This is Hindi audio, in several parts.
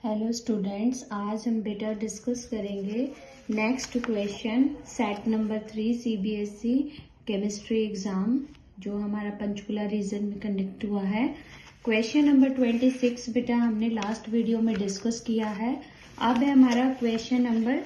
हेलो स्टूडेंट्स, आज हम बेटा डिस्कस करेंगे next question set number 3 CBSE chemistry exam जो हमारा पंचकुला रीजन में कंडक्ट हुआ है। क्वेश्चन नंबर 26 बेटा हमने लास्ट वीडियो में डिस्कस किया है। अब है हमारा क्वेश्चन नंबर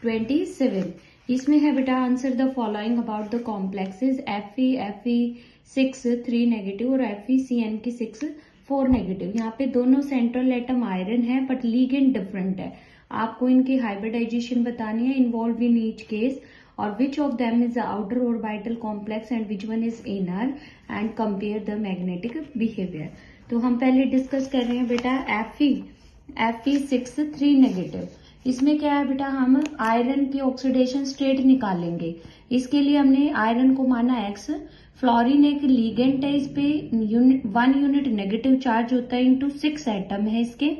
27। इसमें है बेटा answer the following about the complexes Fe6 3 negative और FeCN की 6 4 नेगेटिव। यहाँ पे दोनों सेंट्रल एटम आयरन है बट लिगेंड डिफरेंट है। आपको इनकी हाइब्रिडाइजेशन बतानी है इन्वॉल्व इन ईच केस और which of them is the outer orbital complex and which one is inner and compare the magnetic behaviour. तो हम पहले डिस्कस कर रहे हैं बेटा Fe6 3 नेगेटिव। इसमें क्या है बेटा, हम आयरन की ऑक्सीडेशन स्टेट निकालेंगे। इसके लिए हमने आयरन को माना X। फ्लोरीन एक लीगेंट है, इस पे 1 यूनिट नेगेटिव चार्ज होता है इंटू 6 एटम है इसके,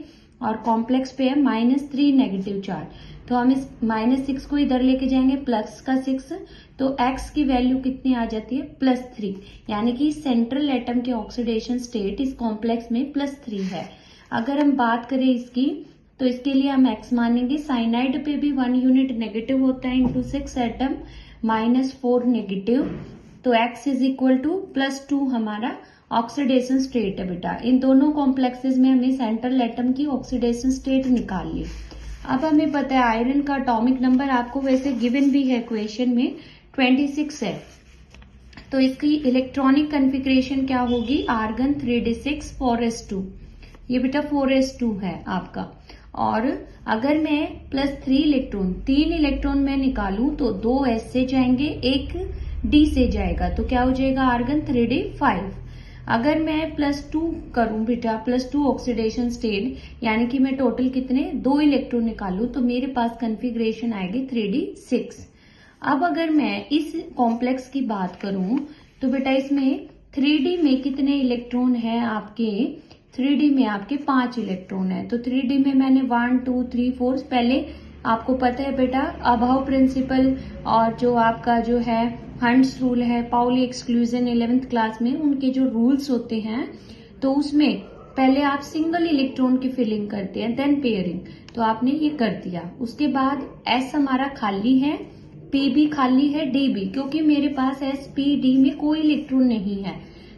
और कॉम्प्लेक्स पे है -3 नेगेटिव चार्ज। तो हम इस -6 को इधर लेके जाएंगे प्लस का 6, तो X की वैल्यू कितनी आ जाती है +3, यानी कि सेंट्रल एटम के ऑक्सीडेशन स्टेट इस कॉम्प्लेक्स में +3 है। अगर हम बात करें इसकी, तो इसके लिए हम X मानेंगे। साइनाइड पे भी 1 यूनिट नेगेटिव होता है इंटू 6 एटम -4 नेगेटिव, तो X इज इक्वल टू +2 हमारा ऑक्सीडेशन स्टेट है बेटा। इन दोनों कॉम्प्लेक्सेस में हमें सेंट्रल एटम की ऑक्सीडेशन स्टेट निकाल ली। अब हमें पता है आयरन का एटॉमिक नंबर आपको वैसे गिवन भी है क्वेश्चन में 26 है। तो इसकी इलेक्ट्रॉनिक कॉन्फ़िगरेशन क्या होगी, आर्गन 3d6 4s2। ये बेटा 4s2 है आपका। और अगर मैं +3 इलेक्ट्रॉन 3 इलेक्ट्रॉन में निकालूं तो 2 S से जाएंगे, 1 D से जाएगा, तो क्या हो जाएगा आर्गन 3d5। अगर मैं +2 करूं बेटा, +2 ऑक्सीडेशन स्टेट, यानी कि मैं टोटल कितने 2 इलेक्ट्रॉन निकालूं, तो मेरे पास कॉन्फ़िगरेशन आएगी 3d6। अब अगर मैं इस कॉम्प्लेक्स की बात करूं तो बेटा इसमें 3D में कितने इलेक्ट्रॉन है आपके, 3D में आपके 5 इलेक्ट्रॉन है। तो 3D में मैंने 1 2 3 4, पहले आपको पता है बेटा अभाव प्रिंसिपल और जो आपका जो है हंट्स रूल है, पाउली एक्सक्लूजन 11th क्लास में उनके जो रूल्स होते हैं, तो उसमें पहले आप सिंगल इलेक्ट्रॉन की फिलिंग करते हैं देन पेयरिंग। तो आपने ये कर दिया। उसके बाद S हमारा खाली है, P भी खाली है, D भी, क्योंकि मेरे पास S P D में कोई इलेक्ट्रॉन नहीं है,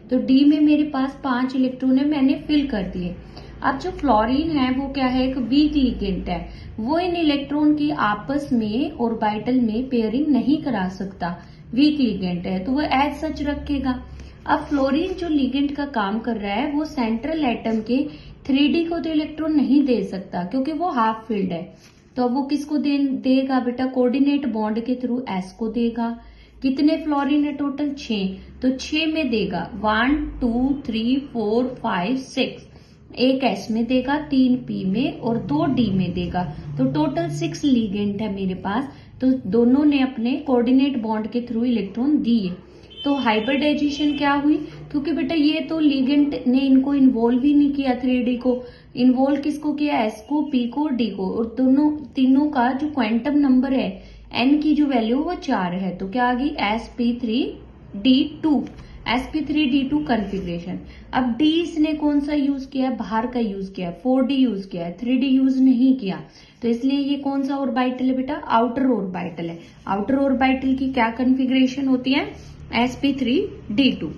तो D में मेरे पास 5 इलेक्ट्रॉन है, मैंने फिल कर दिए। अब जो फ्लोरीन है वो क्या है, एक वीक लिगेंड है, वो इन इलेक्ट्रॉन की आपस में ऑर्बिटल में पेयरिंग नहीं करा सकता, वीक लिगेंड है, तो वो एज सच रखेगा। अब फ्लोरीन जो लिगेंड का काम कर रहा है वो सेंट्रल एटम के 3D को तो इलेक्ट्रॉन नहीं दे सकता क्योंकि वो हाफ फिल्ड है, तो अब वो किसको देगा बेटा, कोऑर्डिनेट बॉन्ड के थ्रू S को देगा। कितने फ्लोरीन है टोटल 6, तो 6 में देगा 1 2 3 4 5 6, एक S में देगा, 3 P में और 2 D में देगा, तो टोटल 6 लिगेंड है मेरे पास। तो दोनों ने अपने कोऑर्डिनेट बॉन्ड के थ्रू इलेक्ट्रॉन दिए। तो हाइब्रिडाइजेशन क्या हुई, क्योंकि बेटा ये तो लिगेंड ने इनको इन्वॉल्व ही नहीं किया, 3D को इन्वॉल्व किसको किया, S को, P को, D को, और दोनों तीनों का जो क्वांटम नंबर है N की जो वैल्यू वो 4 है, तो क्या आ गई sp3d2 sp3d2 कॉन्फ़िगरेशन। अब D इसने कौन सा यूज किया है, बाहर का यूज किया है, 4D यूज किया है, 3D यूज नहीं किया, तो इसलिए ये कौन सा ऑर्बिटल है बेटा, आउटर ऑर्बिटल है। आउटर ऑर्बिटल की क्या कॉन्फ़िगरेशन होती है, sp3d2।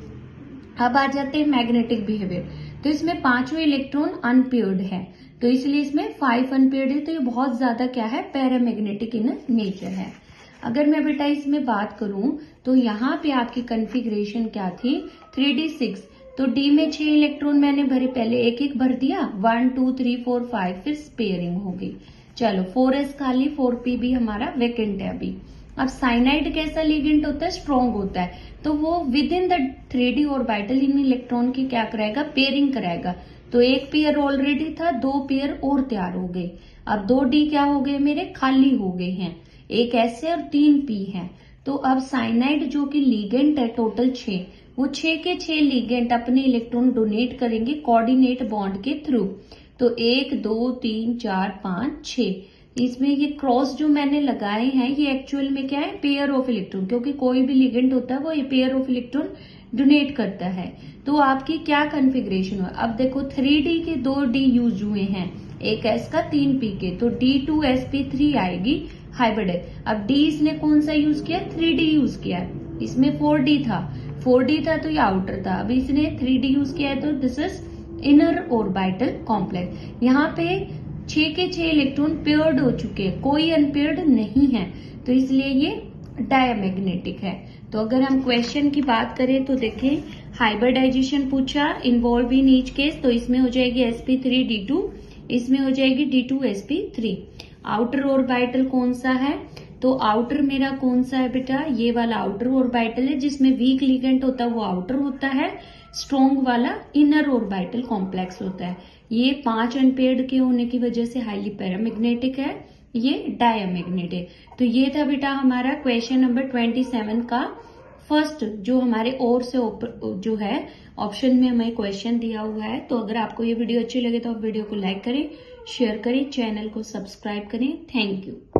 अब आ जाते हैं मैग्नेटिक बिहेवियर। तो इसमें 5वें इलेक्ट्रॉन अनपेयर्ड है, तो इसलिए इसमें 5 अनपेयर्ड है, तो ये बहुत ज्यादा क्या है, पैरामैग्नेटिक इन नेचर है। अगर मैं बेटा इसमें बात करूं तो यहाँ पे आपकी कॉन्फ़िगरेशन क्या थी, 3d6, तो D में 6 इलेक्ट्रॉन मैंने भरे, पहले एक एक भर दिया, 1 2 3 4 5, फिर पेयरिंग हो गई। चलो 4s खाली, 4p भी हमारा वेकेंट है अभी। अब साइनाइड कैसा लिगेंड होता है, स्ट्रॉन्ग होता है, तो वो with in the 3D orbital in electron की क्या कराएगा, पेयरिंग कराएगा। तो एक पेयर ऑलरेडी था, 2 पेयर और तैयार हो गए। अब 2D क्या हो गए मेरे, खाली हो गए हैं, एक S है और 3 P है। तो अब साइनाइड जो कि लिगेंड है टोटल 6, वो 6 के 6 लिगेंड अपने इलेक्ट्रॉन डोनेट करेंगे कोऑर्डिनेट बॉन्ड के थ्रू। तो 1 2 3 4 5 6, इसमें ये क्रॉस जो मैंने लगाए हैं ये एक्चुअल में क्या है, पेयर ऑफ इलेक्ट्रॉन, क्योंकि कोई भी लिगेंड होता है वो ये पेयर ऑफ इलेक्ट्रॉन डोनेट करता है। तो आपकी क्या कॉन्फ़िगरेशन हुआ, अब देखो 3D के 2D यूज हुए हैं, एक S का 3 pk, तो D2sp3 आएगी, हाइब्रिड है। अब D इसने कौन सा यूज किया, 3D यूज किया है, इसमें 4D था, 4D था तो ये आउटर था, अब इसने 3D यूज किया है तो this is inner orbital complex. यहाँ पे 6 के 6 इलेक्ट्रॉन पेयर्ड हो चुके हैं, कोई अनपेयर्ड नहीं है, तो इसलिए ये डायमैग्नेटिक है। तो अगर हम क्वेश्चन की बात करें तो देखें, हाइब्रिडाइजेशन पूछा, इन्वॉल्व इन ईच केस, तो इसमें हो जाएगी sp3d2, इसमें हो जाएगी d2sp3। आउटर ऑर्बिटल कौन सा है, तो आउटर मेरा कौन सा है बेटा, ये वाला आउटर ऑर्बिटल है, जिसमें वीक लिगेंड होता है वो आउटर होता है, स्ट्रॉन्ग वाला इनर ऑर्बिटल कॉम्प्लेक्स होता है। ये 5 अनपेयर्ड के होने की वजह से हाईली पैरामैग्नेटिक है, ये डायमैग्नेटिक। तो ये था बेटा हमारा क्वेश्चन नंबर 27 का फर्स्ट, जो हमारे और से जो है ऑप्शन में हमें क्वेश्चन दिया हुआ है। तो अगर आपको ये वीडियो अच्छी लगे तो आप वीडियो को लाइक करें, शेयर करें, चैनल को सब्सक्राइब करें। Thank you.